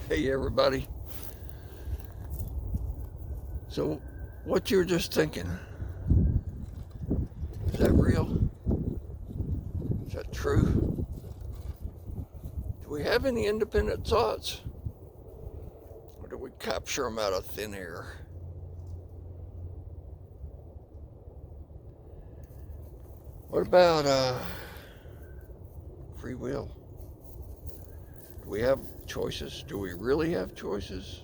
Hey everybody. So what you were just thinking, is that real? Is that true? Do we have any independent thoughts? Or do we capture them out of thin air? What about free will? Do we have choices? Do we really have choices?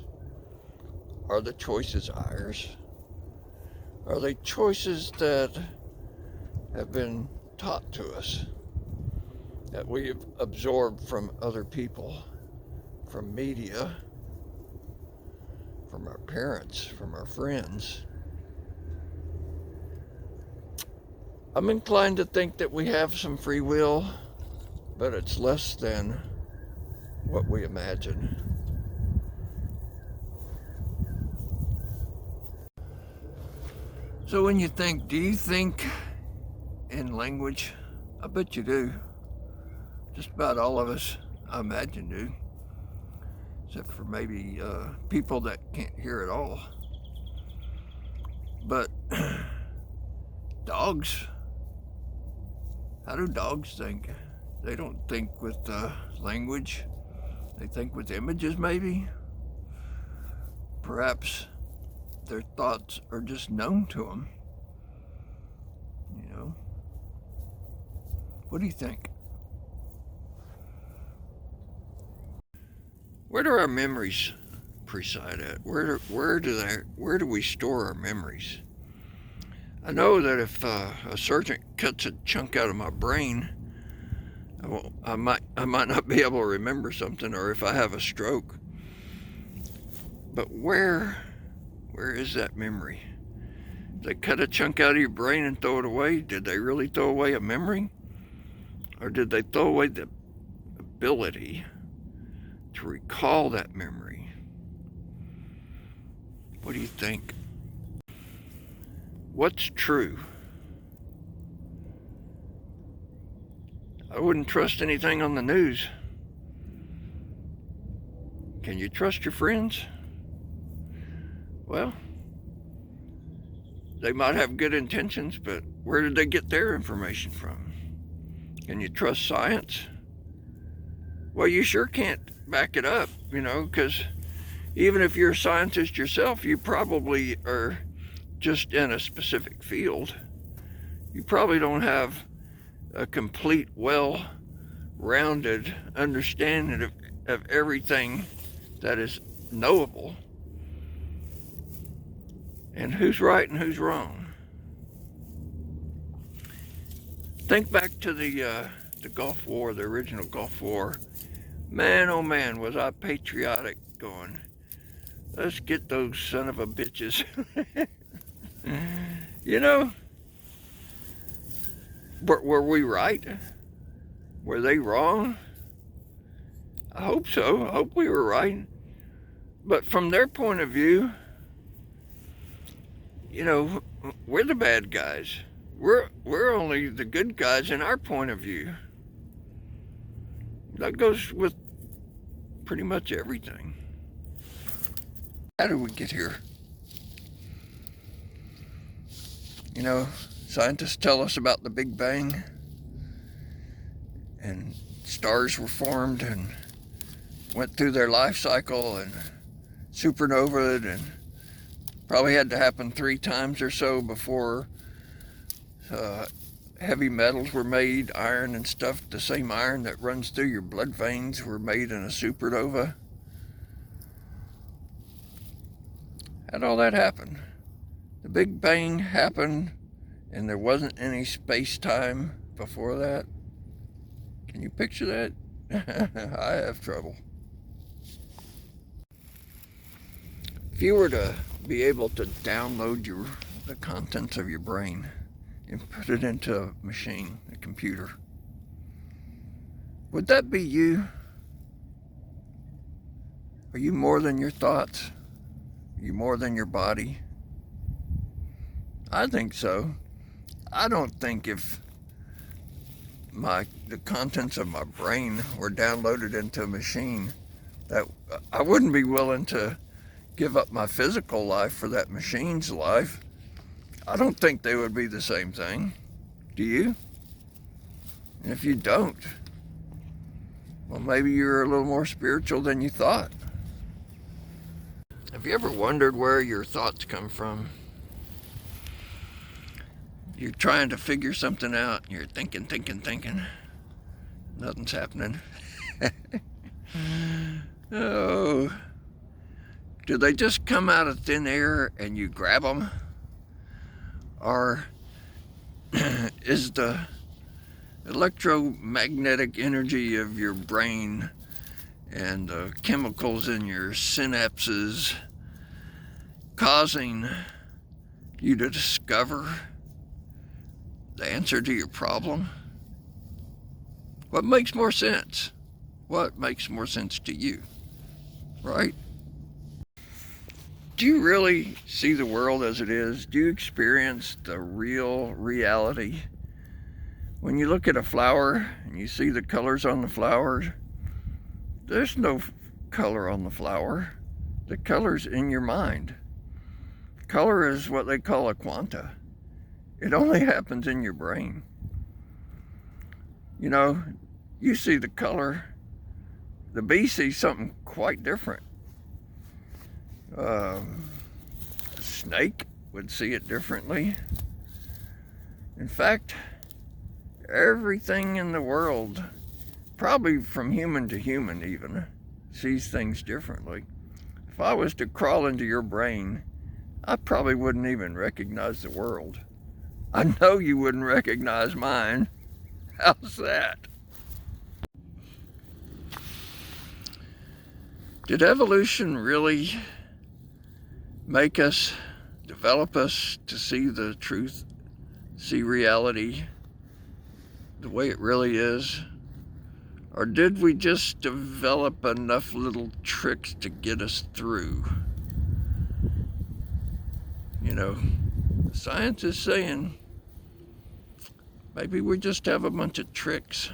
Are the choices ours? Are they choices that have been taught to us, that we've absorbed from other people, from media, from our parents, from our friends? I'm inclined to think that we have some free will, but it's less than what we imagine. So when you think, do you think in language? I bet you do. Just about all of us, I imagine, do. Except for maybe people that can't hear at all. But dogs, how do dogs think? They don't think with language. They think with images, maybe. Perhaps their thoughts are just known to them. You know? What do you think? Where do our memories preside at? Where do we store our memories? I know that if a surgeon cuts a chunk out of my brain, I might not be able to remember something, or if I have a stroke. But where is that memory? Did they cut a chunk out of your brain and throw it away? Did they really throw away a memory? Or did they throw away the ability to recall that memory? What do you think? What's true? I wouldn't trust anything on the news. Can you trust your friends? Well, they might have good intentions, but where did they get their information from? Can you trust science? Well, you sure can't back it up, because even if you're a scientist yourself, you probably are just in a specific field. You probably don't have a complete, well-rounded understanding of everything that is knowable. And who's right and who's wrong? Think back to the Gulf War, the original Gulf War. Man, oh man, was I patriotic going, let's get those son of a bitches. Were we right? Were they wrong? I hope so. I hope we were right. But from their point of view, we're the bad guys. We're only the good guys in our point of view. That goes with pretty much everything. How did we get here? Scientists tell us about the Big Bang, and stars were formed and went through their life cycle and supernovaed, and probably had to happen 3 times or so before heavy metals were made, iron and stuff. The same iron that runs through your blood veins were made in a supernova. How'd all that happen? The Big Bang happened and there wasn't any space-time before that. Can you picture that? I have trouble. If you were to be able to download the contents of your brain and put it into a machine, a computer, would that be you? Are you more than your thoughts? Are you more than your body? I think so. I don't think if the contents of my brain were downloaded into a machine That I wouldn't be willing to give up my physical life for that machine's life. I don't think they would be the same thing. Do you? And if you don't, well, maybe you're a little more spiritual than you thought. Have you ever wondered where your thoughts come from? You're trying to figure something out. You're thinking. Nothing's happening. Oh, do they just come out of thin air and you grab them? Or is the electromagnetic energy of your brain and the chemicals in your synapses causing you to discover the answer to your problem? What makes more sense? What makes more sense to you, right? Do you really see the world as it is? Do you experience the real reality? When you look at a flower and you see the colors on the flower, there's no color on the flower. The color's in your mind. Color is what they call a quanta. It only happens in your brain. You know, you see the color. The bee sees something quite different. A snake would see it differently. In fact, everything in the world, probably from human to human even, sees things differently. If I was to crawl into your brain, I probably wouldn't even recognize the world. I know you wouldn't recognize mine. How's that? Did evolution really make us, develop us to see the truth, see reality the way it really is? Or did we just develop enough little tricks to get us through? You know, science is saying maybe we just have a bunch of tricks.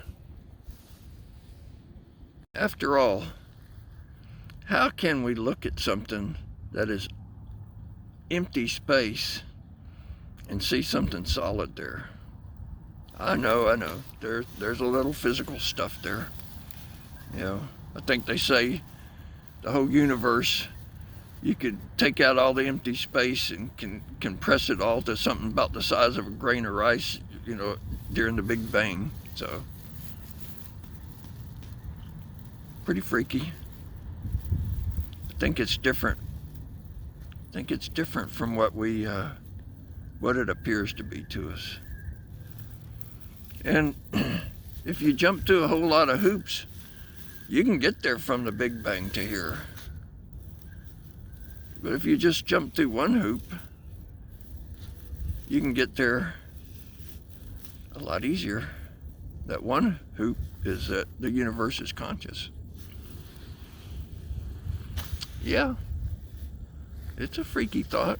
After all, how can we look at something that is empty space and see something solid there? I know. There's a little physical stuff there. You know, I think they say the whole universe, you could take out all the empty space and can compress it all to something about the size of a grain of rice, you know, during the Big Bang. So, pretty freaky. I think it's different. I think it's different from what it appears to be to us. And if you jump through a whole lot of hoops, you can get there from the Big Bang to here. But if you just jump through one hoop, you can get there a lot easier. That one hoop is that the universe is conscious. Yeah, it's a freaky thought.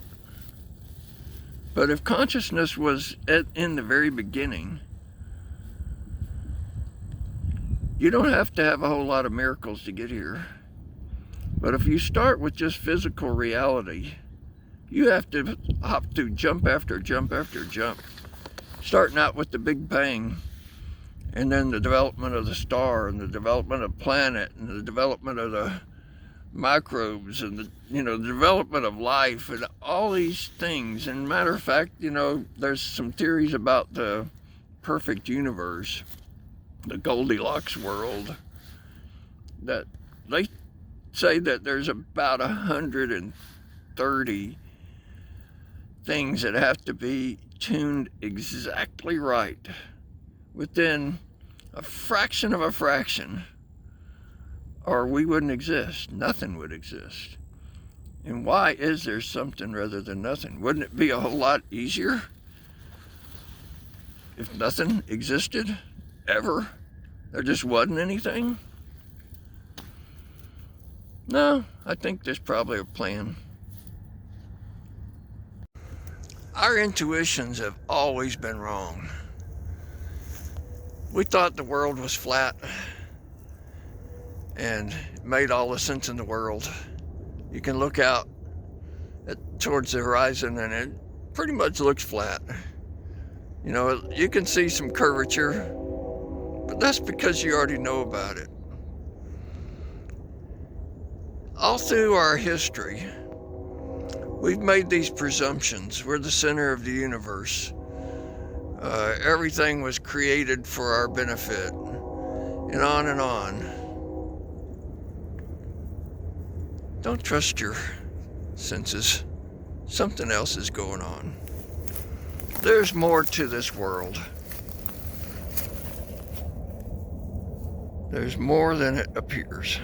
But if consciousness was in the very beginning, you don't have to have a whole lot of miracles to get here. But if you start with just physical reality, you have to hop through jump after jump after jump. Starting out with the Big Bang, and then the development of the star, and the development of the planet, and the development of the microbes, and the development of life, and all these things. And matter of fact, there's some theories about the perfect universe, the Goldilocks world, that they say that there's about 130 things that have to be tuned exactly right within a fraction of a fraction, or we wouldn't exist. Nothing would exist. And why is there something rather than nothing? Wouldn't it be a whole lot easier if nothing existed ever? There just wasn't anything? No, I think there's probably a plan. Our intuitions have always been wrong. We thought the world was flat. and it made all the sense in the world. You can look out towards the horizon and it pretty much looks flat. You know, you can see some curvature, but that's because you already know about it. All through our history, we've made these presumptions. We're the center of the universe. Everything was created for our benefit, and on and on. Don't trust your senses. Something else is going on. There's more to this world. There's more than it appears.